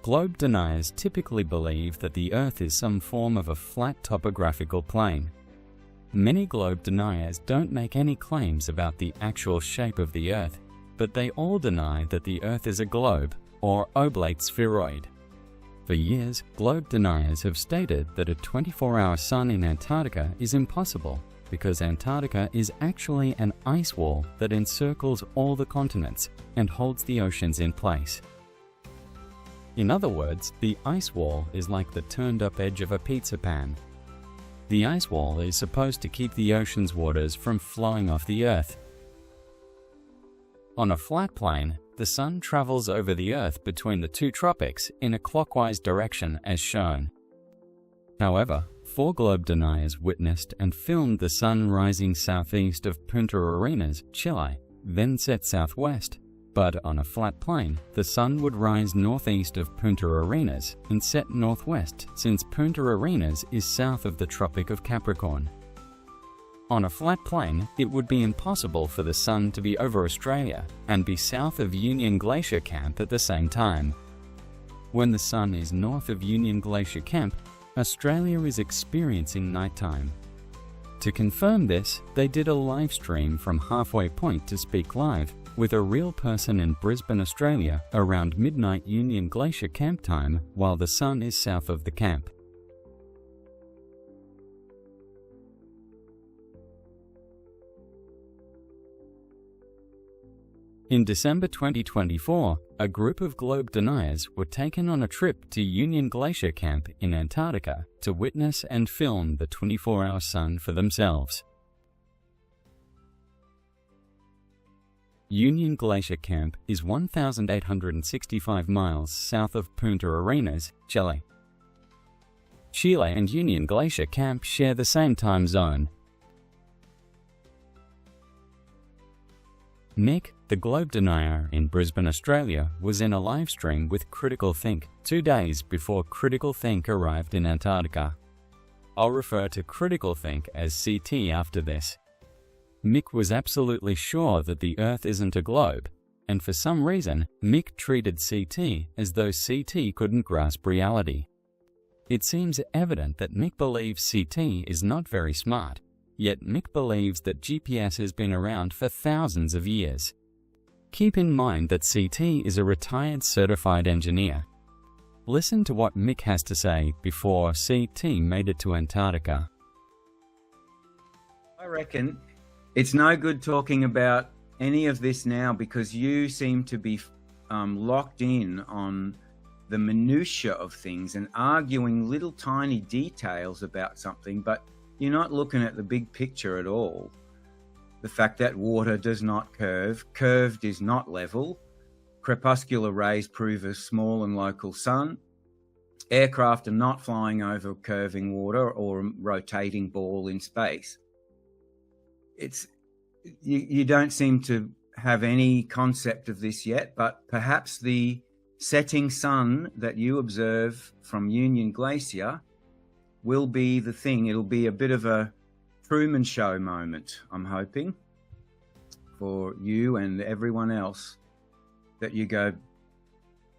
Globe deniers typically believe that the Earth is some form of a flat topographical plane. Many globe deniers don't make any claims about the actual shape of the Earth, but they all deny that the Earth is a globe or oblate spheroid. For years, globe deniers have stated that a 24-hour sun in Antarctica is impossible because Antarctica is actually an ice wall that encircles all the continents and holds the oceans in place. In other words, the ice wall is like the turned-up edge of a pizza pan. The ice wall is supposed to keep the ocean's waters from flowing off the Earth. On a flat plane, the sun travels over the Earth between the two tropics in a clockwise direction as shown. However, 4 globe deniers witnessed and filmed the sun rising southeast of Punta Arenas, Chile, then set southwest. But on a flat plane, the sun would rise northeast of Punta Arenas and set northwest since Punta Arenas is south of the Tropic of Capricorn. On a flat plane, it would be impossible for the sun to be over Australia and be south of Union Glacier Camp at the same time. When the sun is north of Union Glacier Camp, Australia is experiencing nighttime. To confirm this, they did a live stream from Halfway Point to speak live with a real person in Brisbane, Australia around midnight Union Glacier Camp time while the sun is south of the camp. In December 2024, a group of globe deniers were taken on a trip to Union Glacier Camp in Antarctica to witness and film the 24-hour sun for themselves. Union Glacier Camp is 1,865 miles south of Punta Arenas, Chile. Chile and Union Glacier Camp share the same time zone. Mick, the globe denier in Brisbane, Australia, was in a live stream with Critical Think 2 days before Critical Think arrived in Antarctica. I'll refer to Critical Think as CT after this. Mick was absolutely sure that the Earth isn't a globe, and for some reason, Mick treated CT as though CT couldn't grasp reality. It seems evident that Mick believes CT is not very smart, yet Mick believes that GPS has been around for thousands of years. Keep in mind that CT is a retired certified engineer. Listen to what Mick has to say before CT made it to Antarctica. I reckon it's no good talking about any of this now because you seem to be locked in on the minutiae of things and arguing little tiny details about something, but you're not looking at the big picture at all. The fact that water does not curve, curved is not level, crepuscular rays prove a small and local sun, aircraft are not flying over curving water or a rotating ball in space. You don't seem to have any concept of this yet, but perhaps the setting sun that you observe from Union Glacier will be the thing. It'll be a bit of a Truman Show moment, I'm hoping, for you and everyone else, that you go,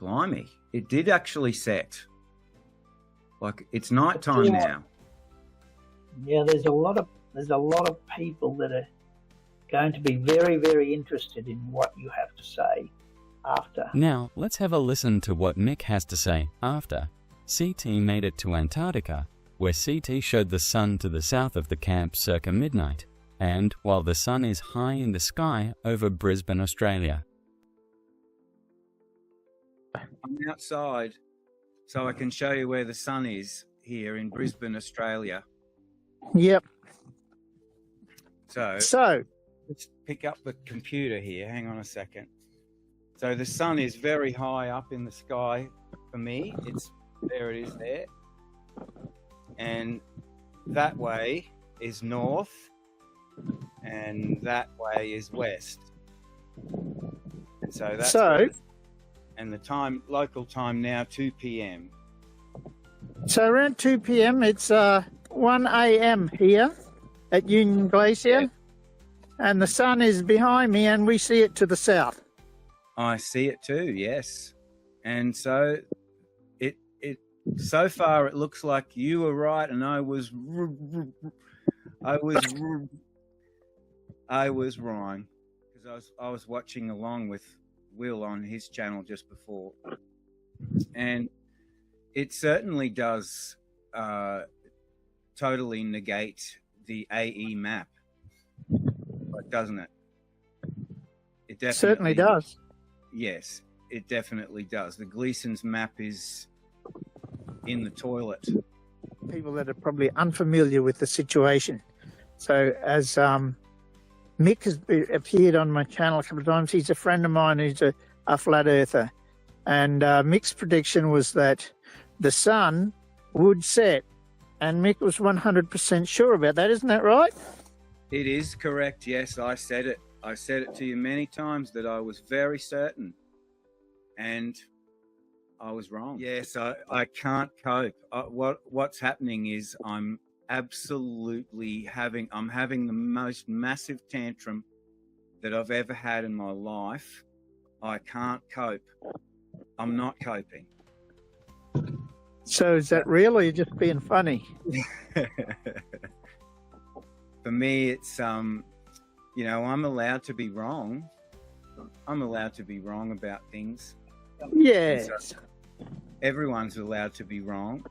blimey, it did actually set. Like, it's nighttime now. Yeah, there's a lot of people that are going to be very, very interested in what you have to say after. Now, let's have a listen to what Mick has to say after CT made it to Antarctica, where CT showed the sun to the south of the camp circa midnight, and while the sun is high in the sky over Brisbane, Australia. I'm outside, so I can show you where the sun is here in Brisbane, Australia. Yep. So let's pick up the computer here. Hang on a second. So the sun is very high up in the sky for me. There it is there. And that way is north and that way is west. And so that's and the time, local time now, 2 p.m. So around 2 p.m. it's 1 a.m. here at Union Glacier. Yeah. And the sun is behind me and we see it to the south. I see it too, yes. And so So far, it looks like you were right and I was wrong, because I was watching along with Will on his channel just before, and it certainly does totally negate the AE map, doesn't it? It definitely Certainly does. Yes, it definitely does. The Gleason's map is in the toilet. People that are probably unfamiliar with the situation. So as Mick has appeared on my channel a couple of times, he's a friend of mine who's a flat earther. And Mick's prediction was that the sun would set. And Mick was 100% sure about that. Isn't that right? It is correct. Yes, I said it. I said it to you many times that I was very certain. And I was wrong. Yes, I can't cope. What's happening is I'm having the most massive tantrum that I've ever had in my life. I can't cope. I'm not coping. So is that real, or you're just being funny? For me, it's I'm allowed to be wrong. I'm allowed to be wrong about things. Yes. So everyone's allowed to be wrong.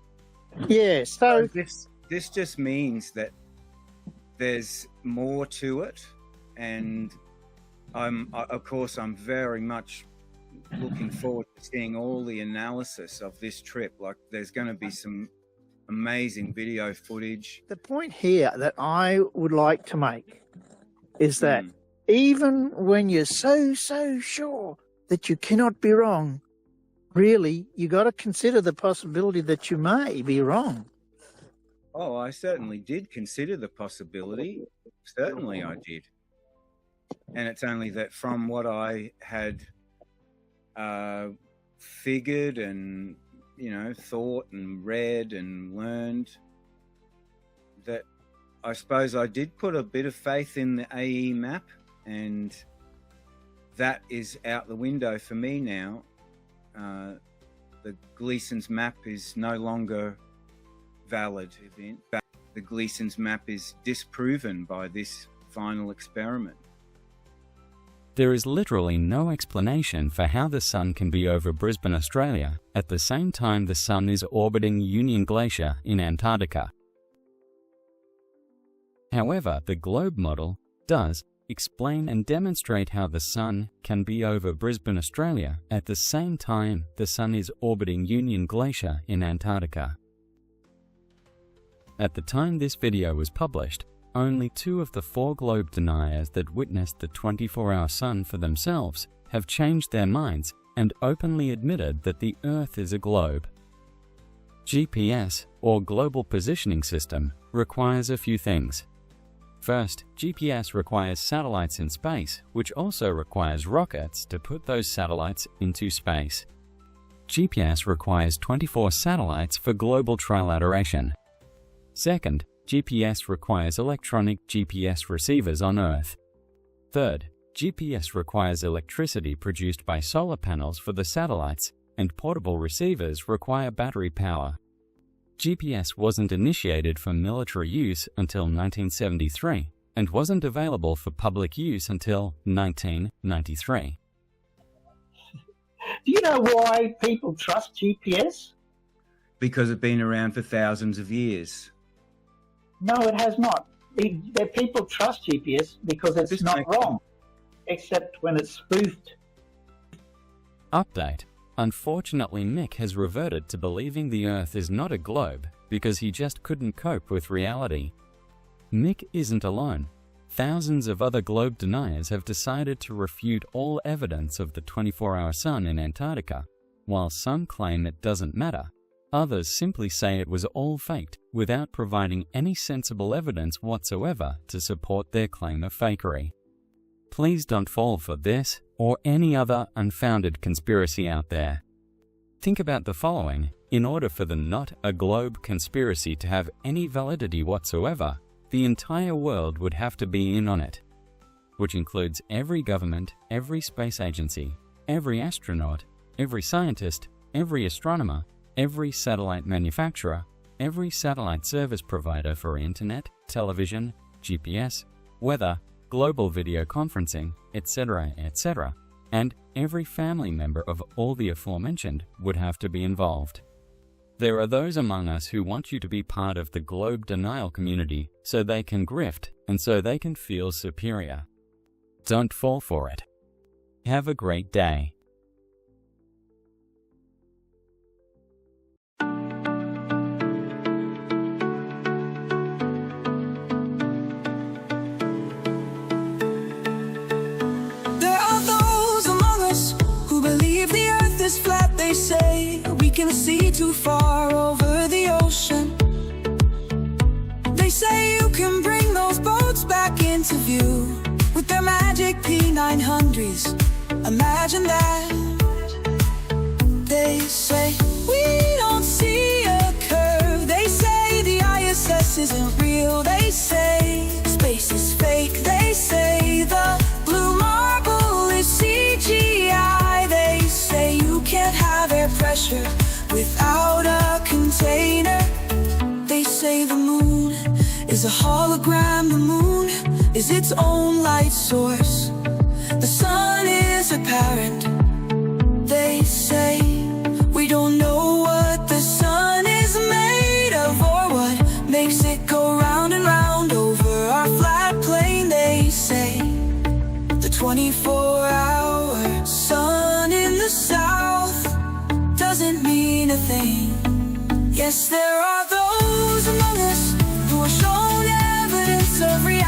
Yes. So this just means that there's more to it, and I'm very much looking forward to seeing all the analysis of this trip. Like, there's going to be some amazing video footage. The point here that I would like to make is that even when you're so sure that you cannot be wrong, really, you got to consider the possibility that you may be wrong. Oh, I certainly did consider the possibility. Certainly I did. And it's only that from what I had figured and, thought and read and learned, that I suppose I did put a bit of faith in the AE map, and that is out the window for me now. The Gleason's map is no longer valid. The Gleason's map is disproven by this final experiment. There is literally no explanation for how the Sun can be over Brisbane, Australia, at the same time the Sun is orbiting Union Glacier in Antarctica. However, the globe model does explain and demonstrate how the Sun can be over Brisbane, Australia, at the same time the Sun is orbiting Union Glacier in Antarctica. At the time this video was published, only 2 of the 4 globe deniers that witnessed the 24-hour sun for themselves have changed their minds and openly admitted that the Earth is a globe. GPS, or Global Positioning System, requires a few things. First, GPS requires satellites in space, which also requires rockets to put those satellites into space. GPS requires 24 satellites for global trilateration. Second, GPS requires electronic GPS receivers on Earth. Third, GPS requires electricity produced by solar panels for the satellites, and portable receivers require battery power. GPS wasn't initiated for military use until 1973 and wasn't available for public use until 1993. Do you know why people trust GPS? Because it's been around for thousands of years. No, it has not. The people trust GPS because it's not wrong, except when it's spoofed. Update. Unfortunately, Mick has reverted to believing the Earth is not a globe because he just couldn't cope with reality. Mick isn't alone. Thousands of other globe deniers have decided to refute all evidence of the 24-hour sun in Antarctica. While some claim it doesn't matter, others simply say it was all faked without providing any sensible evidence whatsoever to support their claim of fakery. Please don't fall for this or any other unfounded conspiracy out there. Think about the following. In order for the not a globe conspiracy to have any validity whatsoever, the entire world would have to be in on it, which includes every government, every space agency, every astronaut, every scientist, every astronomer, every satellite manufacturer, every satellite service provider for internet, television, GPS, weather, global video conferencing, etc., etc., and every family member of all the aforementioned would have to be involved. There are those among us who want you to be part of the globe denial community so they can grift and so they can feel superior. Don't fall for it. Have a great day. They say we can see too far over the ocean. They say you can bring those boats back into view with their magic P900s. Imagine that. They say we don't see a curve. They say the ISS isn't real. They say space is fake. They say the blue marble is CGI. They say you can't have air pressure without a container. They say the moon is a hologram. The moon is its own light source. The sun is apparent. They say we don't know what the sun is made of or what makes it go round and round over our flat plane. They say the 24-hour sun in the south doesn't mean a thing. Yes, there are those among us who are shown evidence of reality.